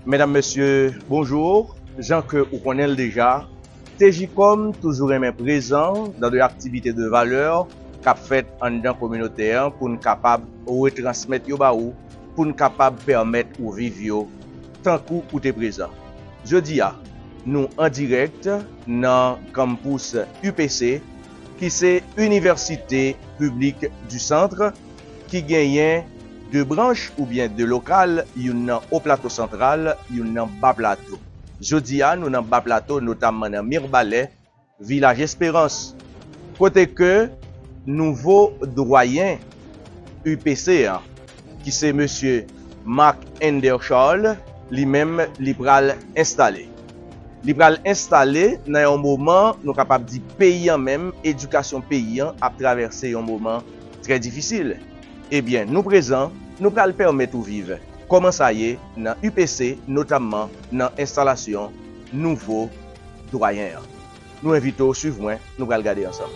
Mesdames, Messieurs, bonjour. Jean que vous connaissez déjà, TJCOM toujours aimé présent dans des activités de valeur qu'a fait en dans communautaire pour nous capable retransmettre yo ba ou pour nous capable permettre ou vivre yo tant que ou t'es présent. Jeudi a nous en direct dans campus UPC qui c'est Université publique du centre qui gagne de branches ou bien de local, yon au plateau central, yon nan bas plateau. Jodi a, nous nan bas plateau, notamment dans Mirbalet, village Espérance. Côté que, nouveau doyen UPC, qui c'est monsieur Marc Enderschall, lui-même, li pral installé. Li pral installé, dans un moment, nous capable de pays en même, éducation paysan, à traverser un moment très difficile. Eh bien, nous présents, nous allons permettre de vivre. Comment ça y est, dans UPC, notamment dans l'installation nouveau doyen. Nous invitons, suivez-moi, nous allons regarder ensemble.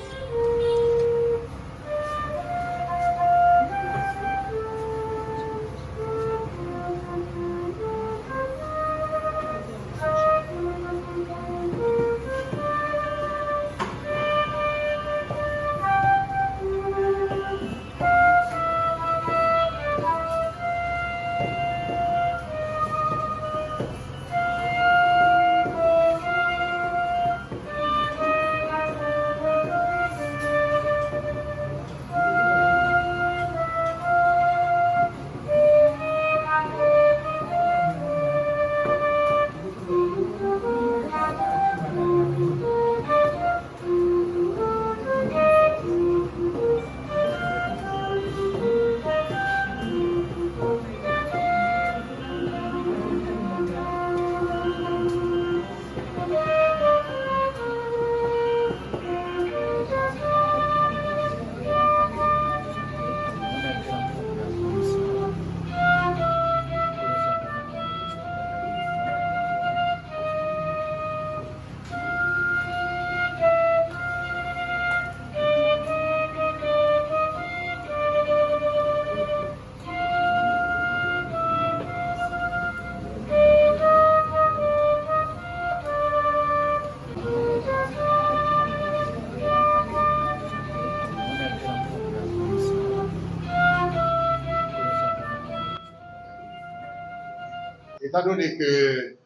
Étant donné que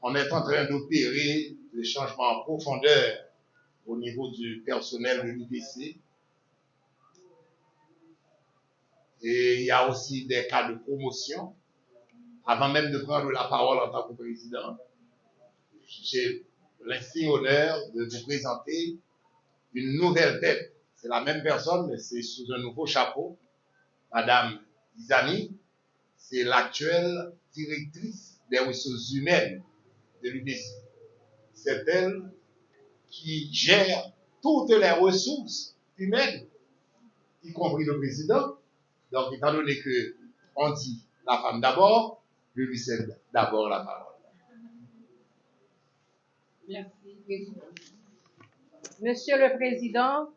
on est en train d'opérer des changements en profondeur au niveau du personnel de l'UPC, et il y a aussi des cas de promotion, avant même de prendre la parole en tant que président, j'ai l'insigne honneur de vous présenter une nouvelle tête. C'est la même personne, mais c'est sous un nouveau chapeau. Madame Izani, c'est l'actuelle directrice des ressources humaines de l'UPC. C'est elle qui gère toutes les ressources humaines, y compris le président. Donc, étant donné que on dit la femme d'abord, je lui cède d'abord la parole. Merci, Président. Monsieur le Président,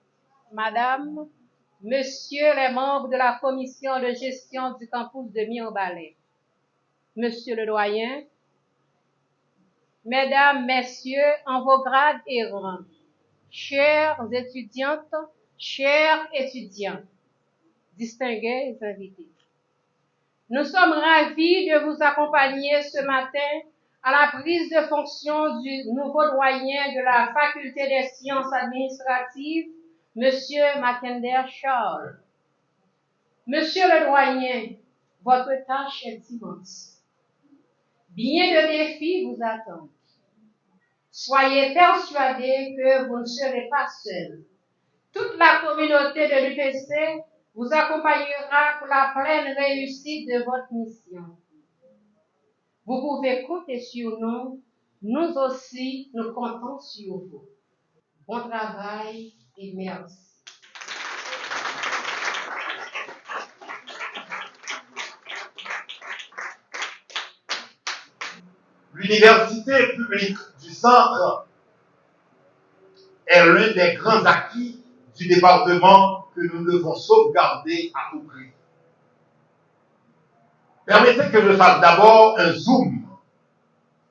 Madame, Messieurs les membres de la commission de gestion du campus de Mirbalet, Monsieur le doyen, Mesdames, Messieurs, en vos grades et rangs, chères étudiantes, chers étudiants, distingués invités. Nous sommes ravis de vous accompagner ce matin à la prise de fonction du nouveau doyen de la Faculté des sciences administratives, Monsieur Mackinder Charles. Monsieur le doyen, votre tâche est immense. Bien de défis vous attendent. Soyez persuadés que vous ne serez pas seuls. Toute la communauté de l'UPC vous accompagnera pour la pleine réussite de votre mission. Vous pouvez compter sur nous, nous aussi, nous comptons sur vous. Bon travail et merci. L'université publique du centre est l'un des grands acquis du département que nous devons sauvegarder à tout prix. Permettez que je fasse d'abord un zoom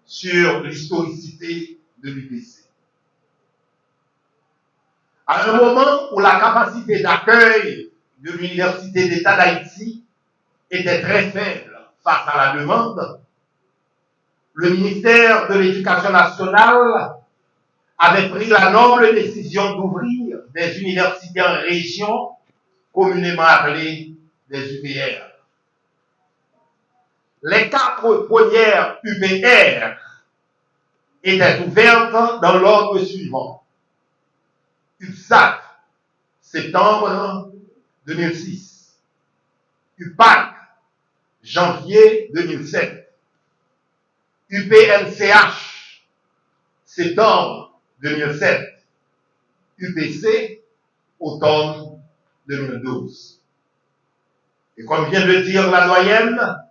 sur l'historicité de l'UPC. À un moment où la capacité d'accueil de l'Université d'État d'Haïti était très faible face à la demande, le ministère de l'Éducation nationale avait pris la noble décision d'ouvrir des universités en région, communément appelées des UPR. Les 4 premières UPR étaient ouvertes dans l'ordre suivant. UPSAC, septembre 2006. UPAC, janvier 2007. UPNCH, septembre 2007. UPC, automne 2012. Et comme vient de dire la doyenne,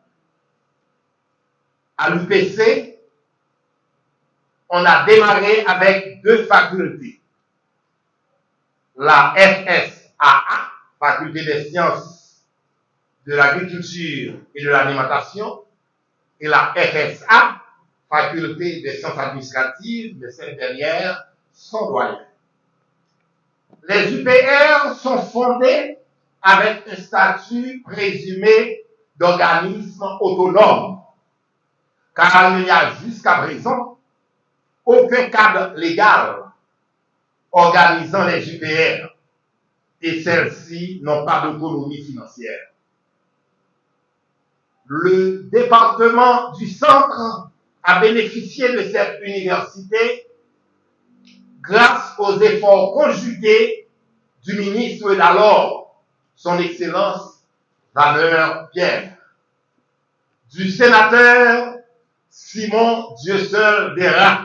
à l'UPC, on a démarré avec 2 facultés. La FSAA, Faculté des sciences de l'agriculture et de l'alimentation, et la FSA, Faculté des sciences administratives, mais cette dernière, sans doyen. Les UPR sont fondés avec un statut présumé d'organisme autonome, car il n'y a jusqu'à présent aucun cadre légal organisant les UPR, et celles-ci n'ont pas d'autonomie financière. Le département du centre a bénéficié de cette université grâce aux efforts conjugués du ministre d'alors, son Excellence Valeur Pierre, du sénateur Simon Dieuseul Bérac,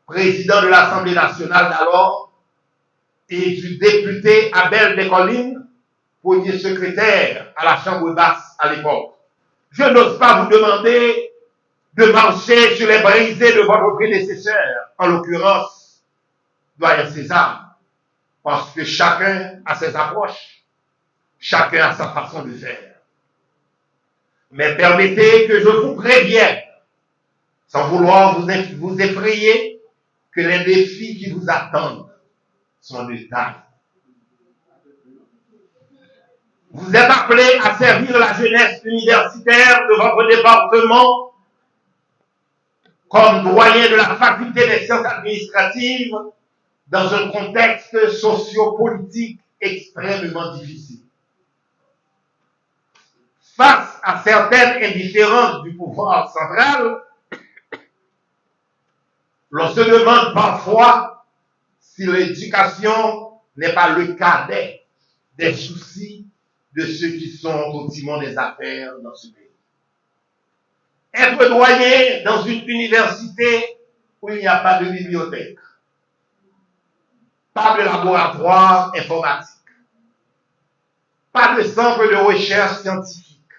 président de l'Assemblée nationale d'alors, et du député Abel Descollines, premier secrétaire à la Chambre basse à l'époque. Je n'ose pas vous demander de marcher sur les brisées de votre prédécesseur, en l'occurrence, doyen César, parce que chacun a ses approches, chacun a sa façon de faire. Mais permettez que je vous prévienne, sans vouloir vous effrayer, que les défis qui vous attendent sont de taille. Vous êtes appelés à servir la jeunesse universitaire de votre département comme doyen de la faculté des sciences administratives dans un contexte socio-politique extrêmement difficile. Face à certaines indifférences du pouvoir central, l'on se demande parfois si l'éducation n'est pas le cadet des soucis de ceux qui sont au timon des affaires dans ce pays. Être doyen dans une université où il n'y a pas de bibliothèque, pas de laboratoire informatique, pas de centre de recherche scientifique,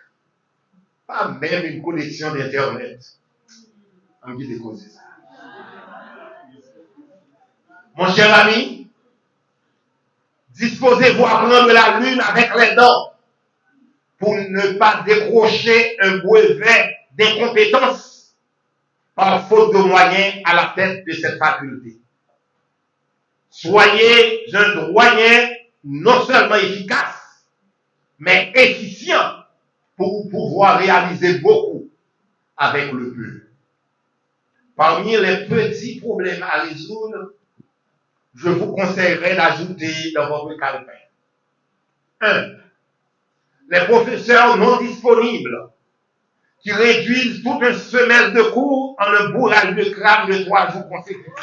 pas même une connexion d'Internet. On dit des causes ça. Mon cher ami, disposez-vous à prendre la lune avec les dents pour ne pas décrocher un brevet d'incompétence par faute de moyens à la tête de cette faculté. Soyez un doyen non seulement efficace, mais efficient pour pouvoir réaliser beaucoup avec le peu. Parmi les petits problèmes à résoudre, je vous conseillerais d'ajouter dans votre calepin. 1. Les professeurs non disponibles qui réduisent toute une semaine de cours en un bourrage de crâne de 3 jours consécutifs.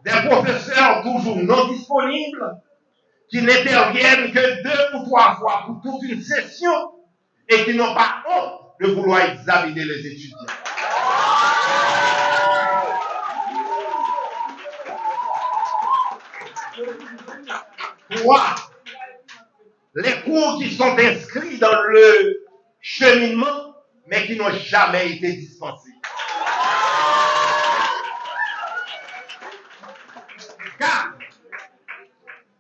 Des professeurs toujours non disponibles qui n'interviennent que 2 ou 3 fois pour toute une session et qui n'ont pas honte de vouloir examiner les étudiants. 3. Les cours qui sont inscrits dans le cheminement, mais qui n'ont jamais été dispensés. 4.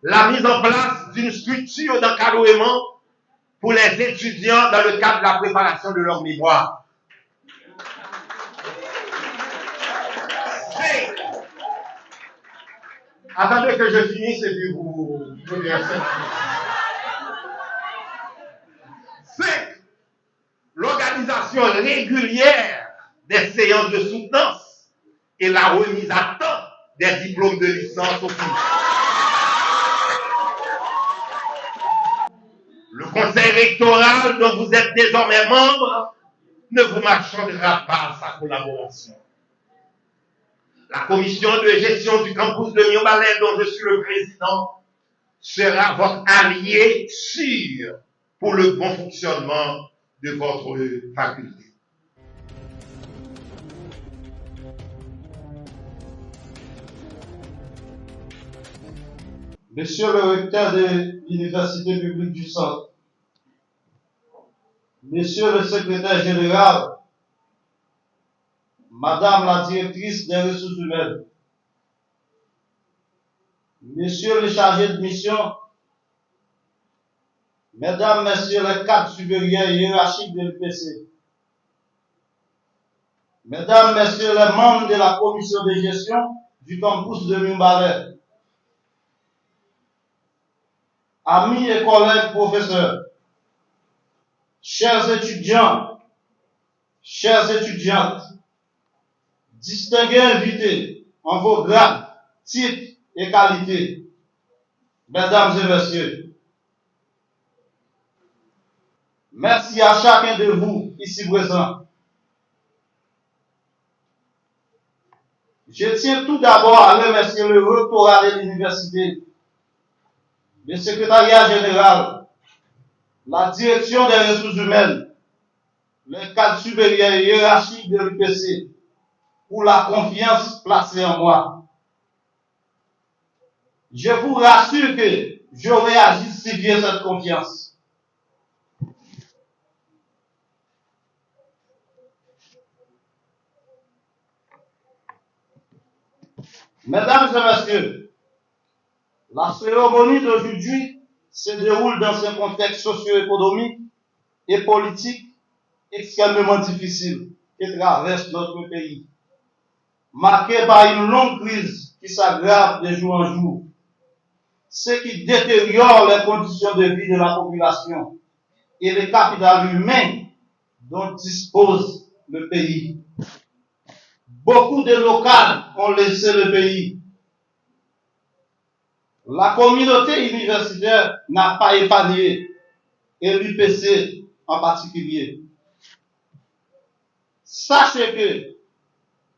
la mise en place d'une structure d'encadrement pour les étudiants dans le cadre de la préparation de leur mémoire. Attendez que je finisse et puis vous dire ça. 5. L'organisation régulière des séances de soutenance et la remise à temps des diplômes de licence au public. Le conseil rectoral dont vous êtes désormais membre ne vous marchandera pas sa collaboration. La commission de gestion du campus de Mirebalais, dont je suis le président, sera votre allié sûr pour le bon fonctionnement de votre faculté. Monsieur le recteur de l'Université publique du Centre, Monsieur le secrétaire général, Madame la directrice des ressources humaines, Monsieur le chargé de mission, Mesdames, Messieurs les cadres supérieurs hiérarchiques de l'UPC, Mesdames, Messieurs les membres de la commission de gestion du campus de Mirebalais, amis et collègues professeurs, chers étudiants, chères étudiantes, distingués invités en vos grades, titres et qualités, mesdames et messieurs, merci à chacun de vous ici présents. Je tiens tout d'abord à remercier le rectorat de l'université, le secrétariat général, la direction des ressources humaines, le cadre supérieur hiérarchique de l'UPC pour la confiance placée en moi. Je vous rassure que j'aurai à justifier cette confiance. Mesdames et messieurs, la cérémonie d'aujourd'hui se déroule dans un contexte socio-économique et politique extrêmement difficile qui traverse notre pays, marqué par une longue crise qui s'aggrave de jour en jour, ce qui détériore les conditions de vie de la population et le capital humain dont dispose le pays. Beaucoup de locaux ont laissé le pays. La communauté universitaire n'a pas épargné, et l'UPC en particulier. Sachez que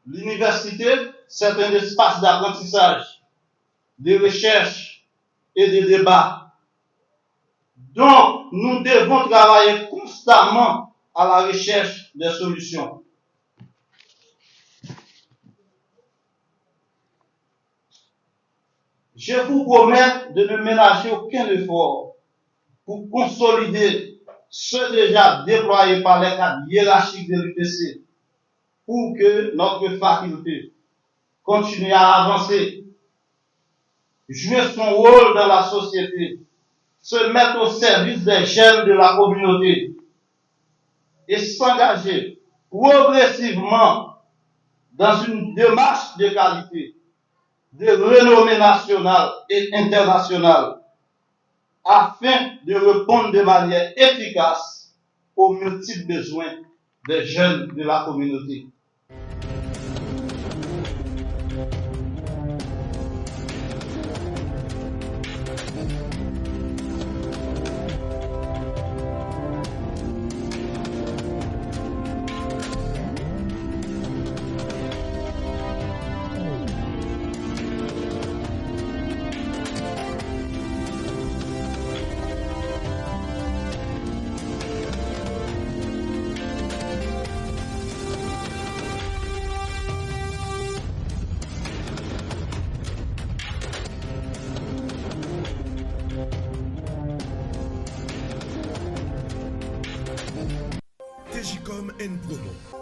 l'université, c'est un espace d'apprentissage, de recherche et de débat. Donc, nous devons travailler constamment à la recherche des solutions. Je vous promets de ne ménager aucun effort pour consolider ceux déjà déployés par les cadres hiérarchiques de l'UPC pour que notre faculté continue à avancer, jouer son rôle dans la société, se mettre au service des jeunes de la communauté et s'engager progressivement dans une démarche de qualité, de renommée nationale et internationale, afin de répondre de manière efficace aux multiples besoins des jeunes de la communauté. Tejicom N Promo,